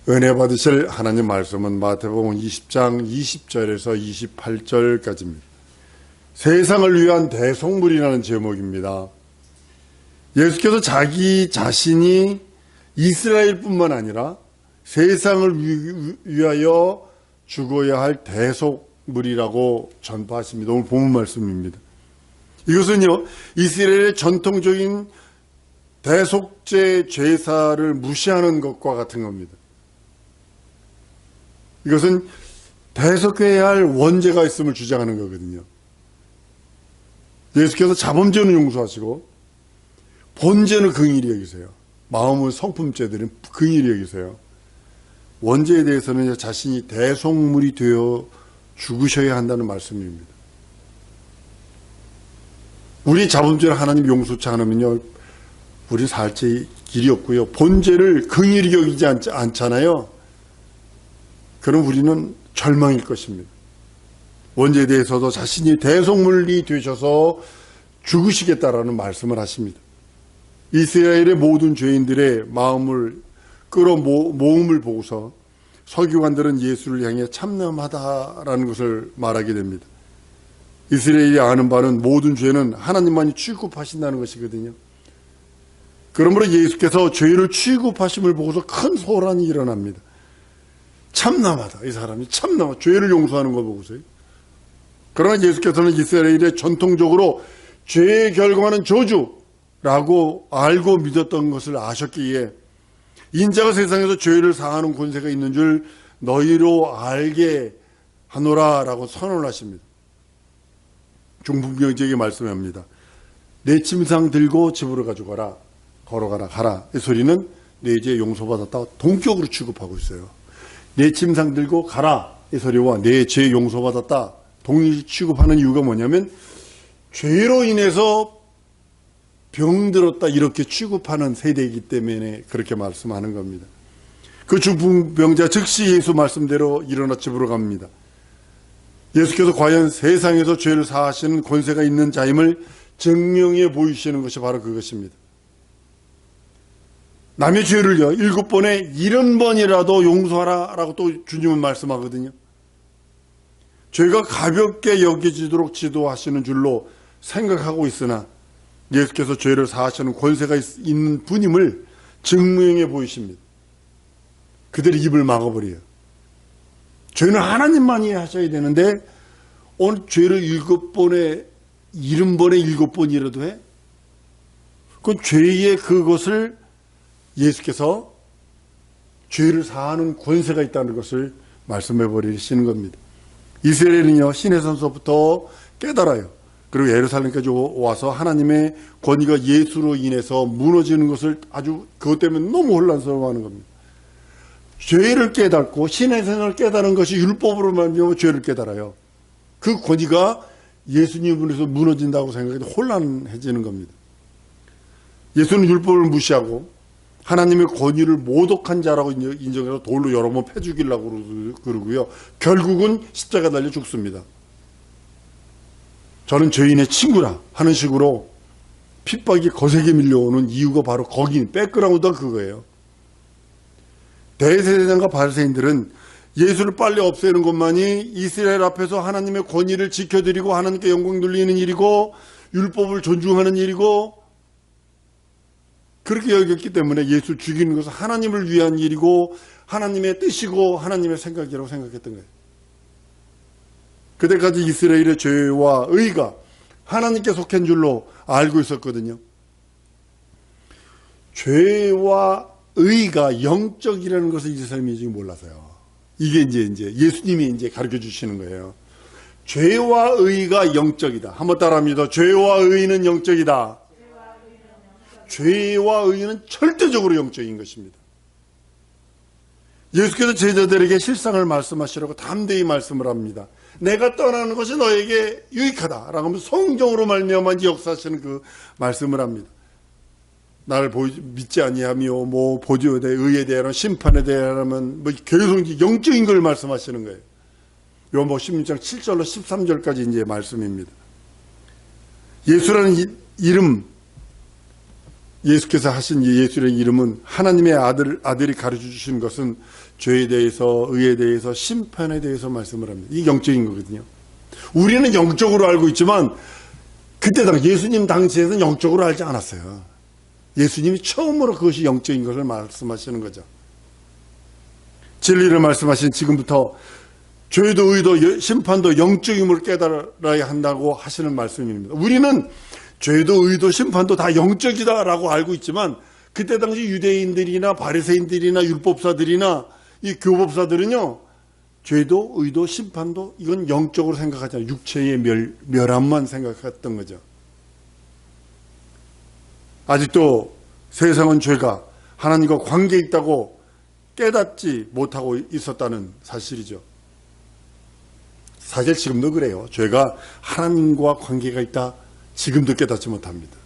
은혜 받으실 하나님 말씀은 마태복음 20장 20절에서 28절까지입니다. 세상을 위한 대속물이라는 제목입니다. 예수께서 자기 자신이 이스라엘뿐만 아니라 세상을 위하여 죽어야 할 대속물이라고 전파하십니다. 오늘 본문 말씀입니다. 이것은요, 이스라엘의 전통적인 대속죄 제사를 무시하는 것과 같은 겁니다. 이것은 대속해야 할 원죄가 있음을 주장하는 거거든요. 예수께서 자범죄는 용서하시고 본죄는 긍휼히 여기세요. 마음의 성품죄들은 긍휼히 여기세요. 원죄에 대해서는 자신이 대속물이 되어 죽으셔야 한다는 말씀입니다. 우리 자범죄를 하나님 용서치 않으면요, 우리 살 길이 없고요. 본죄를 긍휼히 여기지 않잖아요. 그럼 우리는 절망일 것입니다. 원죄에 대해서도 자신이 대속물이 되셔서 죽으시겠다라는 말씀을 하십니다. 이스라엘의 모든 죄인들의 마음을 끌어모음을 보고서 서기관들은 예수를 향해 참남하다라는 것을 말하게 됩니다. 이스라엘이 아는 바는 모든 죄는 하나님만이 취급하신다는 것이거든요. 그러므로 예수께서 죄를 취급하심을 보고서 큰 소란이 일어납니다. 참남하다. 이 사람이 참남하다. 죄를 용서하는 걸 보고서요. 그러나 예수께서는 이스라엘의 전통적으로 죄의 결과는 저주라고 알고 믿었던 것을 아셨기에 인자가 세상에서 죄를 사하는 권세가 있는 줄 너희로 알게 하노라라고 선언하십니다. 중풍병자에게 말씀합니다. 내 침상 들고 집으로 가져가라. 걸어가라. 가라. 이 소리는 내 죄 용서받았다. 동격으로 취급하고 있어요. 내 침상 들고 가라. 이 소리와 내 죄 용서받았다. 동일히 취급하는 이유가 뭐냐면 죄로 인해서 병들었다 이렇게 취급하는 세대이기 때문에 그렇게 말씀하는 겁니다. 그 중풍병자 즉시 예수 말씀대로 일어나 집으로 갑니다. 예수께서 과연 세상에서 죄를 사하시는 권세가 있는 자임을 증명해 보이시는 것이 바로 그것입니다. 남의 죄를요 7번에 70번이라도 용서하라라고 또 주님은 말씀하거든요. 죄가 가볍게 여겨지도록 지도하시는 줄로 생각하고 있으나 예수께서 죄를 사하시는 권세가 있는 분임을 증명해 보이십니다. 그들의 입을 막아버려요. 죄는 하나님만이 하셔야 되는데 오늘 죄를 7번에 70번에 7번이라도 해? 그 죄의 그것을 예수께서 죄를 사하는 권세가 있다는 것을 말씀해 버리시는 겁니다. 이스라엘은요 시내산서부터 깨달아요. 그리고 예루살렘까지 와서 하나님의 권위가 예수로 인해서 무너지는 것을 아주 그것 때문에 너무 혼란스러워하는 겁니다. 죄를 깨닫고 신의 생을 깨달은 것이 율법으로 말미암아 죄를 깨달아요. 그 권위가 예수님으로서 무너진다고 생각해도 혼란해지는 겁니다. 예수는 율법을 무시하고 하나님의 권위를 모독한 자라고 인정해서 돌로 여러 번 패 죽이려고 그러고요. 결국은 십자가 달려 죽습니다. 저는 죄인의 친구라 하는 식으로 핍박이 거세게 밀려오는 이유가 바로 거기 백그라운드가 그거예요. 대제사장과 바리새인들은 예수를 빨리 없애는 것만이 이스라엘 앞에서 하나님의 권위를 지켜드리고 하나님께 영광 돌리는 일이고 율법을 존중하는 일이고 그렇게 여겼기 때문에 예수를 죽이는 것은 하나님을 위한 일이고 하나님의 뜻이고 하나님의 생각이라고 생각했던 거예요. 그때까지 이스라엘의 죄와 의가 하나님께 속한 줄로 알고 있었거든요. 죄와 의가 영적이라는 것을 이스라엘이 지금 몰라서요. 이게 이제 예수님이 이제 가르쳐 주시는 거예요. 죄와 의가 영적이다. 한번 따라합니다. 죄와 의는 영적이다. 죄와 의는 절대적으로 영적인 것입니다. 예수께서 제자들에게 실상을 말씀하시라고 담대히 말씀을 합니다. 내가 떠나는 것이 너에게 유익하다 라고 하면 성경으로 말미암아 역사하시는 그 말씀을 합니다. 나를 믿지 아니하며 뭐 보지에 대해 의에 대한 심판에 대한 뭐 계속 영적인 걸 말씀하시는 거예요. 요한복음 16장 7절로 13절까지 이제 말씀입니다. 예수라는 이름 예수께서 하신 예수의 이름은 하나님의 아들이 가르쳐 주신 것은 죄에 대해서, 의에 대해서, 심판에 대해서 말씀을 합니다. 이게 영적인 거거든요. 우리는 영적으로 알고 있지만 그때 예수님 당시에는 영적으로 알지 않았어요. 예수님이 처음으로 그것이 영적인 것을 말씀하시는 거죠. 진리를 말씀하신 지금부터 죄도 의도 심판도 영적임을 깨달아야 한다고 하시는 말씀입니다. 우리는 죄도 의도 심판도 다 영적이다라고 알고 있지만 그때 당시 유대인들이나 바리새인들이나 율법사들이나 이 교법사들은요, 죄도 의도 심판도 이건 영적으로 생각하잖아요. 육체의 멸함만 생각했던 거죠. 아직도 세상은 죄가 하나님과 관계 있다고 깨닫지 못하고 있었다는 사실이죠. 사실 지금도 그래요. 죄가 하나님과 관계가 있다, 지금도 깨닫지 못합니다.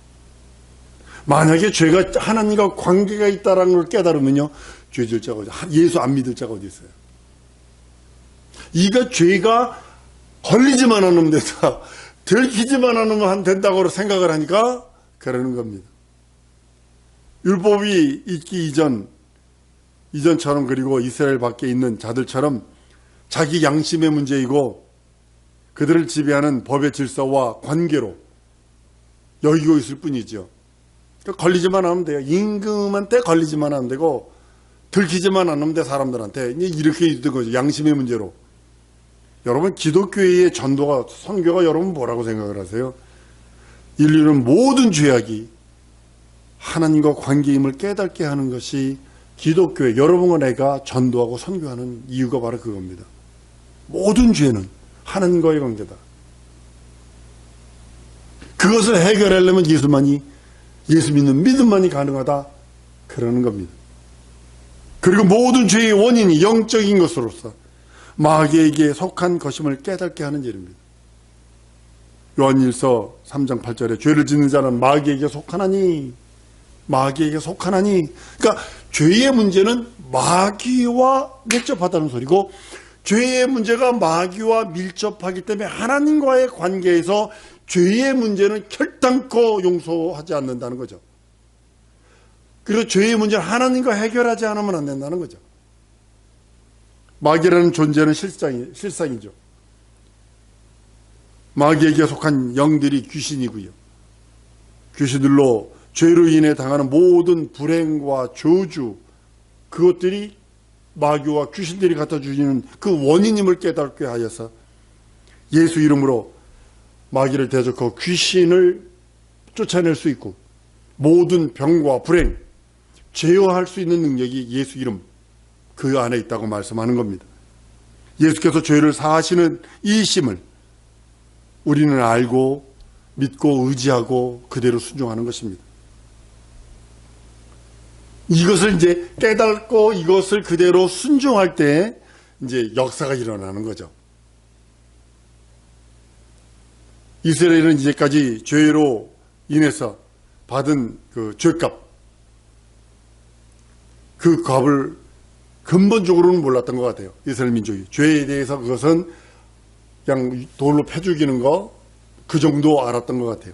만약에 죄가 하나님과 관계가 있다는 걸 깨달으면요, 죄 질 자가 어디, 예수 안 믿을 자가 어디 있어요. 이거 죄가 걸리지만 않으면 된다, 들키지만 않으면 된다고 생각을 하니까 그러는 겁니다. 율법이 있기 이전처럼, 그리고 이스라엘 밖에 있는 자들처럼 자기 양심의 문제이고 그들을 지배하는 법의 질서와 관계로 여기고 있을 뿐이죠. 그러니까 걸리지만 하면 돼요. 임금한테 걸리지만 하면 되고 들키지만 않으면 돼. 사람들한테 이렇게 있던 거죠. 양심의 문제로. 여러분, 기독교의 전도가, 선교가 여러분 뭐라고 생각을 하세요? 인류는 모든 죄악이 하나님과 관계임을 깨닫게 하는 것이 기독교의, 여러분과 내가 전도하고 선교하는 이유가 바로 그겁니다. 모든 죄는 하나님과의 관계다. 그것을 해결하려면 예수 믿는 믿음만이 가능하다, 그러는 겁니다. 그리고 모든 죄의 원인이 영적인 것으로서 마귀에게 속한 것임을 깨닫게 하는 일입니다. 요한일서 3장 8절에 죄를 짓는 자는 마귀에게 속하나니, 마귀에게 속하나니, 그러니까 죄의 문제는 마귀와 밀접하다는 소리고, 죄의 문제가 마귀와 밀접하기 때문에 하나님과의 관계에서 죄의 문제는 결단코 용서하지 않는다는 거죠. 그리고 죄의 문제를 하나님과 해결하지 않으면 안 된다는 거죠. 마귀라는 존재는 실상이죠. 마귀에게 속한 영들이 귀신이고요. 귀신들로 죄로 인해 당하는 모든 불행과 저주, 그것들이 마귀와 귀신들이 갖다 주시는 그 원인임을 깨닫게 하여서 예수 이름으로 마귀를 대적하고 귀신을 쫓아낼 수 있고 모든 병과 불행, 제어할 수 있는 능력이 예수 이름, 그 안에 있다고 말씀하는 겁니다. 예수께서 죄를 사하시는 이 심을 우리는 알고 믿고 의지하고 그대로 순종하는 것입니다. 이것을 이제 깨닫고 이것을 그대로 순종할 때 이제 역사가 일어나는 거죠. 이스라엘은 이제까지 죄로 인해서 받은 그 죄값, 그 값을 근본적으로는 몰랐던 것 같아요. 이스라엘 민족이. 죄에 대해서 그것은 그냥 돌로 패 죽이는 거, 그 정도 알았던 것 같아요.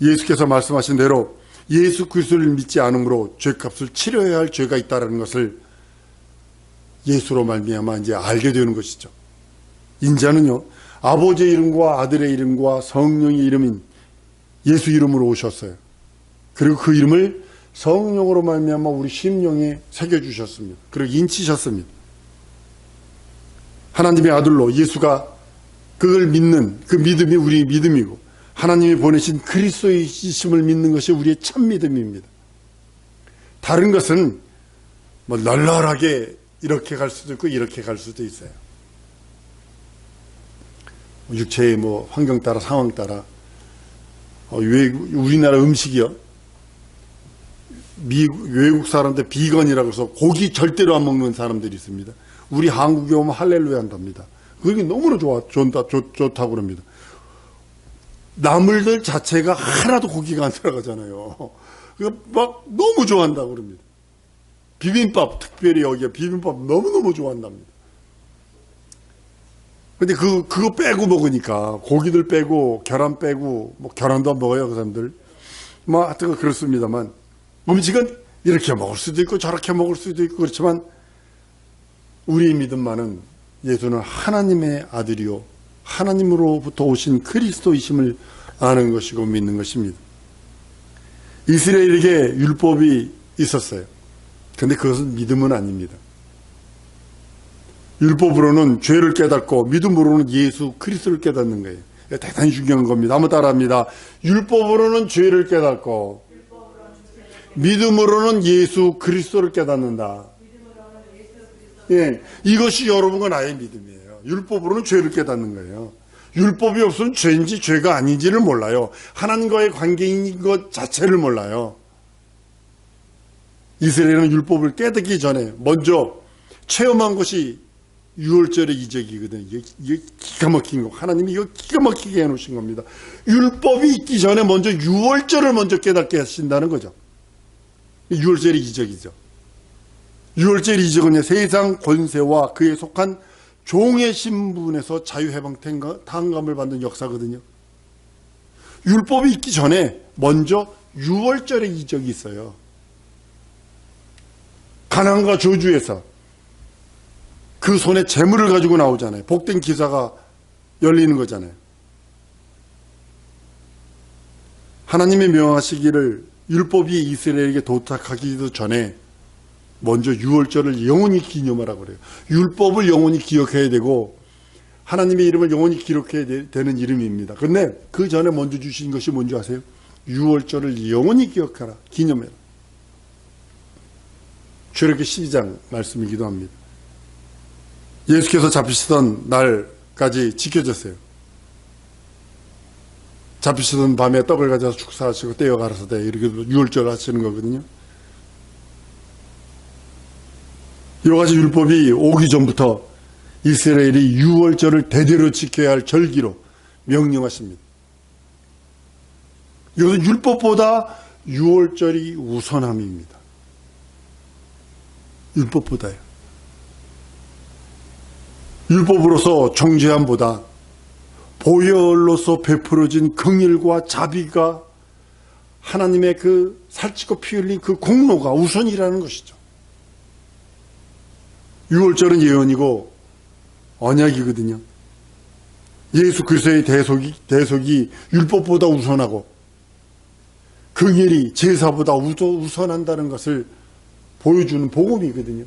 예수께서 말씀하신 대로 예수 그리스도를 믿지 않음으로 죄값을 치러야 할 죄가 있다는 것을 예수로 말미암아 이제 알게 되는 것이죠. 인자는요, 아버지의 이름과 아들의 이름과 성령의 이름인 예수 이름으로 오셨어요. 그리고 그 이름을 성령으로 말미암아 우리 심령에 새겨주셨습니다. 그리고 인치셨습니다. 하나님의 아들로 예수가 그걸 믿는 그 믿음이 우리의 믿음이고, 하나님이 보내신 그리스도이심을 믿는 것이 우리의 참 믿음입니다. 다른 것은 뭐 널널하게 이렇게 갈 수도 있고 이렇게 갈 수도 있어요. 육체의 뭐 환경 따라, 상황 따라. 우리나라 음식이요, 외국 사람들 비건이라고 해서 고기 절대로 안 먹는 사람들이 있습니다. 우리 한국에 오면 할렐루야 한답니다. 그게 너무나 좋다고 그럽니다. 나물들 자체가 하나도 고기가 안 들어가잖아요. 막 너무 좋아한다고 그럽니다. 비빔밥, 특별히 여기가 비빔밥 너무너무 좋아한답니다. 근데 그거 빼고 먹으니까, 고기들 빼고, 계란 빼고, 뭐 계란도 안 먹어요, 그 사람들. 뭐 하여튼 그렇습니다만 음식은 이렇게 먹을 수도 있고 저렇게 먹을 수도 있고 그렇지만 우리의 믿음만은 예수는 하나님의 아들이요 하나님으로부터 오신 그리스도이심을 아는 것이고 믿는 것입니다. 이스라엘에게 율법이 있었어요. 그런데 그것은 믿음은 아닙니다. 율법으로는 죄를 깨닫고 믿음으로는 예수 그리스도를 깨닫는 거예요. 대단히 중요한 겁니다. 한번 따라합니다. 율법으로는 죄를 깨닫고 믿음으로는 예수 그리스도를 깨닫는다. 예, 이것이 여러분과 나의 믿음이에요. 율법으로는 죄를 깨닫는 거예요. 율법이 없으면 죄인지 죄가 아닌지를 몰라요. 하나님과의 관계인 것 자체를 몰라요. 이스라엘은 율법을 깨닫기 전에 먼저 체험한 것이 유월절의 이적이거든요. 이게 기가 막힌 거. 하나님이 이거 기가 막히게 해놓으신 겁니다. 율법이 있기 전에 먼저 유월절을 먼저 깨닫게 하신다는 거죠. 유월절의 이적이죠. 유월절의 이적은 세상 권세와 그에 속한 종의 신분에서 자유해방 탕감을 받는 역사거든요. 율법이 있기 전에 먼저 유월절의 이적이 있어요. 가나안과 저주에서 그 손에 재물을 가지고 나오잖아요. 복된 기사가 열리는 거잖아요. 하나님의 명하시기를 율법이 이스라엘에게 도착하기도 전에 먼저 유월절을 영원히 기념하라고 그래요. 율법을 영원히 기억해야 되고 하나님의 이름을 영원히 기록해야 되는 이름입니다. 그런데 그 전에 먼저 주신 것이 뭔지 아세요? 유월절을 영원히 기억하라, 기념해라. 출애굽기 12장 말씀이기도 합니다. 예수께서 잡히시던 날까지 지켜졌어요. 잡히시던 밤에 떡을 가져서 축사하시고 떼어 가라사대 이렇게 유월절 하시는 거거든요. 여러 가지 율법이 오기 전부터 이스라엘이 유월절을 대대로 지켜야 할 절기로 명령하십니다. 이것은 율법보다 유월절이 우선함입니다. 율법보다요. 율법으로서 정죄함보다 보혈로서 베풀어진 긍휼과 자비가 하나님의 그 살찌고 피 흘린 그 공로가 우선이라는 것이죠. 유월절은 예언이고 언약이거든요. 예수 그리스도의 대속이 율법보다 우선하고 긍휼이 제사보다 우선한다는 것을 보여주는 복음이거든요.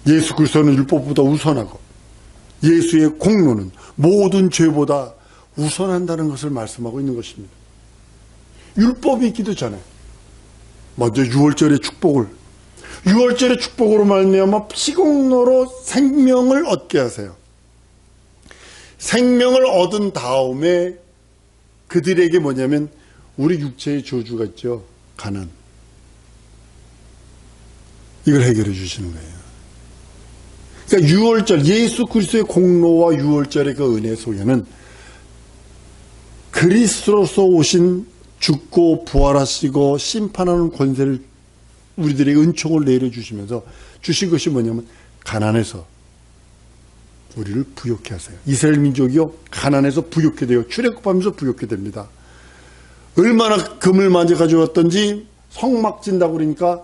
예수 그리스도는 율법보다 우선하고 예수의 공로는 모든 죄보다 우선한다는 것을 말씀하고 있는 것입니다. 율법이 있기도 전에 먼저 유월절의 축복으로 말미암아 피공로로 생명을 얻게 하세요. 생명을 얻은 다음에 그들에게 뭐냐면 우리 육체의 저주가 있죠. 가난. 이걸 해결해 주시는 거예요. 그러니까 유월절, 예수 그리스도의 공로와 유월절의 그 은혜 속에는 그리스도로서 오신 죽고 부활하시고 심판하는 권세를 우리들에게 은총을 내려주시면서 주신 것이 뭐냐면 가난해서 우리를 부욕해 하세요. 이스라엘 민족이요 가난해서 부욕해 돼요. 출애굽하면서 부욕해 됩니다. 얼마나 금을 많이 가져왔던지 성막진다고 그러니까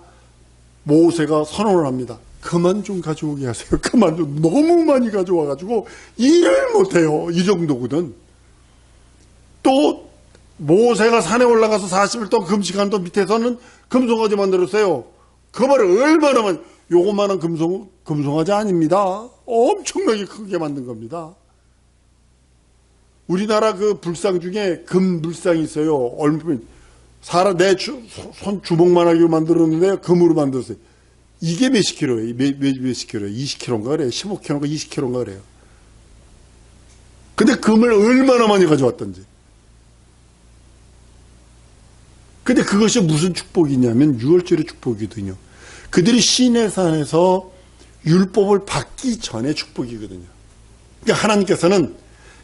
모세가 선언을 합니다. 그만 좀 가져오게 하세요. 그만 좀. 너무 많이 가져와가지고 일을 못해요. 이 정도거든. 또 모세가 산에 올라가서 40일 동안 금식한 또 밑에서는 금송아지 만들었어요. 그 말을 얼마나 많이, 요것만한 금송아지 아닙니다. 엄청나게 크게 만든 겁니다. 우리나라 그 불상 중에 금불상이 있어요. 얼마 사람 내 손 주먹만하게 만들었는데 금으로 만들었어요. 이게 몇십 킬로예요? 몇십 킬로예요? 20킬로인가 그래요? 15킬로인가 20킬로인가 그래요? 근데 금을 얼마나 많이 가져왔던지. 근데 그것이 무슨 축복이냐면 유월절의 축복이거든요. 그들이 시내산에서 율법을 받기 전에 축복이거든요. 그러니까 하나님께서는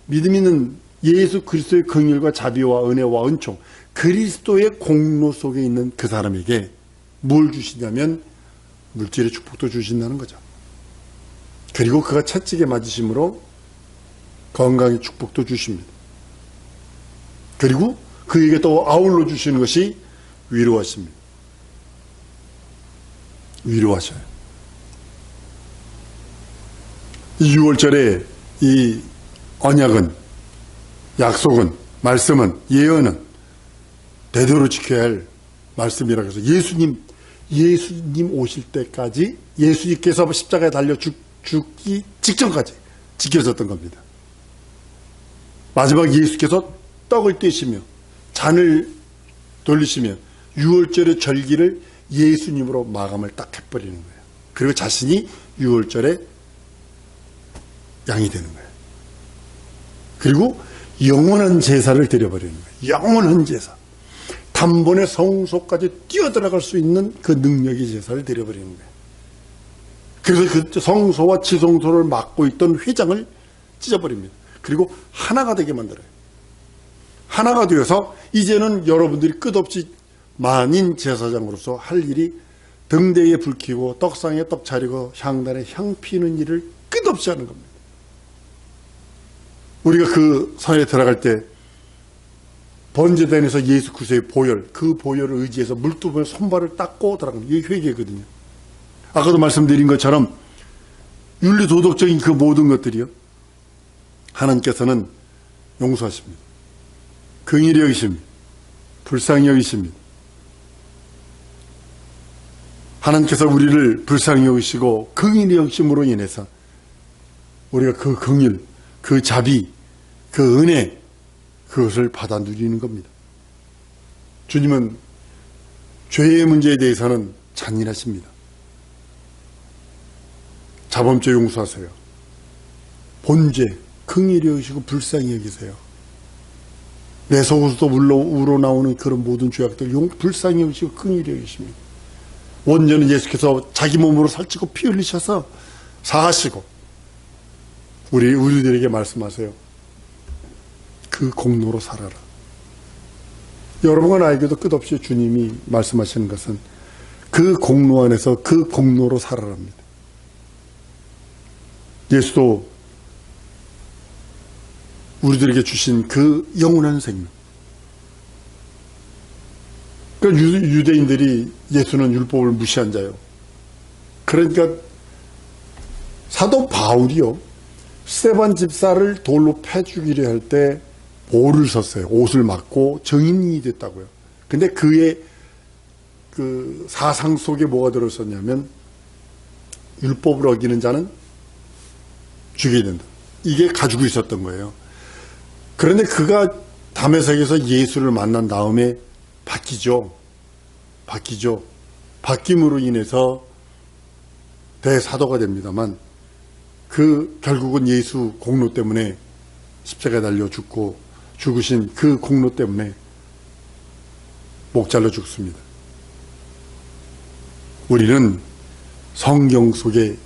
믿음 있는 예수 그리스도의 긍휼과 자비와 은혜와 은총, 그리스도의 공로 속에 있는 그 사람에게 뭘 주시냐면 물질의 축복도 주신다는 거죠. 그리고 그가 채찍에 맞으심으로 건강의 축복도 주십니다. 그리고 그에게 또 아울러 주시는 것이 위로하십니다. 위로하셔요. 이 6월절에 이 언약은, 약속은, 말씀은, 예언은 대대로 지켜야 할 말씀이라고 해서 예수님 오실 때까지, 예수님께서 십자가에 달려 죽기 직전까지 지켜졌던 겁니다. 마지막 예수께서 떡을 떼시며 잔을 돌리시며 6월절의 절기를 예수님으로 마감을 딱 해버리는 거예요. 그리고 자신이 6월절에 양이 되는 거예요. 그리고 영원한 제사를 드려버리는 거예요. 영원한 제사. 단번에 성소까지 뛰어들어갈 수 있는 그 능력의 제사를 드려버리는 거예요. 그래서 그 성소와 지성소를 막고 있던 휘장을 찢어버립니다. 그리고 하나가 되게 만들어요. 하나가 되어서 이제는 여러분들이 끝없이 만인 제사장으로서 할 일이 등대에 불 켜고 떡상에 떡 차리고 향단에 향 피우는 일을 끝없이 하는 겁니다. 우리가 그 산에 들어갈 때 번제단에서 예수 그리스도의 보혈, 그 보혈을 의지해서 물두번에 손발을 닦고 들어가는 게 회개거든요. 아까도 말씀드린 것처럼 윤리 도덕적인 그 모든 것들이요, 하나님께서는 용서하십니다. 긍휼히 여기십니다. 불쌍히 여기십니다. 하나님께서 우리를 불쌍히 여기시고 긍휼히 여기심으로 인해서 우리가 그 긍휼, 그 자비, 그 은혜, 그것을 받아 누리는 겁니다. 주님은 죄의 문제에 대해서는 잔인하십니다. 자범죄 용서하세요. 본죄 긍휼히 여기시고 불쌍히 여기세요. 내 속에서도 우러나오는 그런 모든 죄악들 불쌍히 여기시고 긍휼히 여기십니다. 원죄는 예수께서 자기 몸으로 살찌고 피 흘리셔서 사하시고 우리들에게 말씀하세요. 그 공로로 살아라. 여러분과 나에게도 끝없이 주님이 말씀하시는 것은 그 공로 안에서 그 공로로 살아랍니다. 예수도 우리들에게 주신 그 영원한 생명. 그러니까 유대인들이 예수는 율법을 무시한 자요. 그러니까 사도 바울이요, 스데반 집사를 돌로 패 죽이려 할 때 보를 섰어요. 옷을 맞고 정인이 됐다고요. 근데 그의 그 사상 속에 뭐가 들었었냐면 율법을 어기는 자는 죽여야 된다. 이게 가지고 있었던 거예요. 그런데 그가 다메섹에서 예수를 만난 다음에 바뀌죠. 바뀜으로 인해서 대사도가 됩니다만 그 결국은 예수 공로 때문에 십자가에 달려 죽으신 그 공로 때문에 목 잘라 죽습니다. 우리는 성경 속의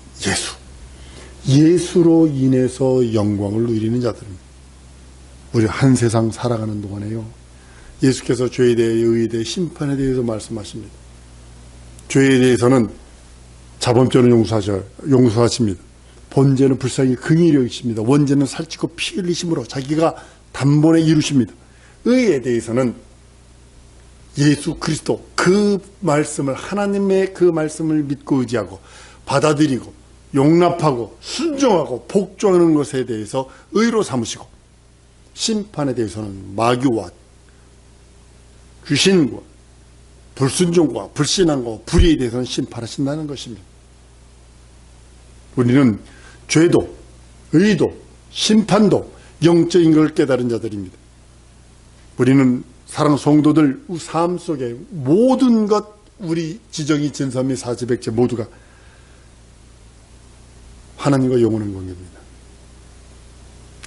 예수로 인해서 영광을 누리는 자들입니다. 우리 한 세상 살아가는 동안에요, 예수께서 죄에 대해, 의에 대해, 심판에 대해서 말씀하십니다. 죄에 대해서는 자범죄는 용서하십니다. 본죄는 불쌍히 긍휼히 여기십니다. 원죄는 살찌고 피 흘리심으로 자기가 단번에 이루십니다. 의에 대해서는 예수 그리스도 그 말씀을, 하나님의 그 말씀을 믿고 의지하고 받아들이고 용납하고 순종하고 복종하는 것에 대해서 의로 삼으시고, 심판에 대해서는 마귀와 귀신과 불순종과 불신앙과 불의에 대해서는 심판하신다는 것입니다. 우리는 죄도 의도 심판도 영적인 걸 깨달은 자들입니다. 우리는 사랑 성도들 삶 속에 모든 것, 우리 지정이 진삼위 사지백제 모두가 하나님과 영원한 관계입니다.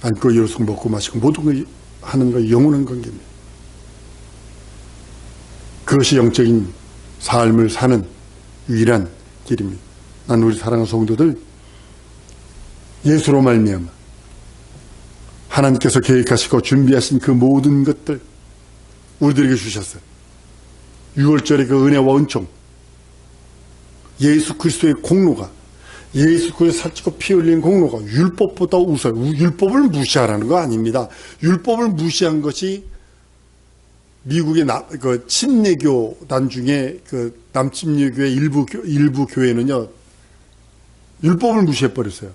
안고 열성 먹고 마시고 모든 걸 하나님과 영원한 관계입니다. 그것이 영적인 삶을 사는 유일한 길입니다. 난 우리 사랑하는 성도들, 예수로 말미암아 하나님께서 계획하시고 준비하신 그 모든 것들 우리들에게 주셨어요. 6월절의 그 은혜와 은총, 예수 그리스도의 공로가, 예수 그리스도 살찌고 피 흘린 공로가 율법보다 우선, 율법을 무시하라는 거 아닙니다. 율법을 무시한 것이 미국의 그 침례교단 중에 그 남침례교의 일부 교회는요, 율법을 무시해버렸어요.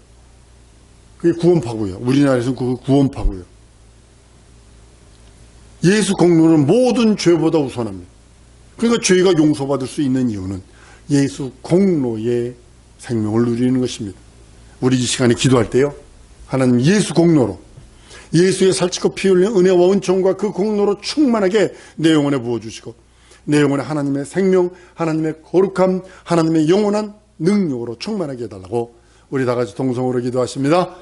그게 구원파고요. 우리나라에서는 그거 구원파고요. 예수 공로는 모든 죄보다 우선합니다. 그러니까 죄가 용서받을 수 있는 이유는 예수 공로의 생명을 누리는 것입니다. 우리 이 시간에 기도할 때요, 하나님 예수 공로로, 예수의 살찌고 피 흘린 은혜와 은총과 그 공로로 충만하게 내 영혼에 부어주시고, 내 영혼에 하나님의 생명, 하나님의 거룩함, 하나님의 영원한 능력으로 충만하게 해달라고 우리 다 같이 동성으로 기도하십니다.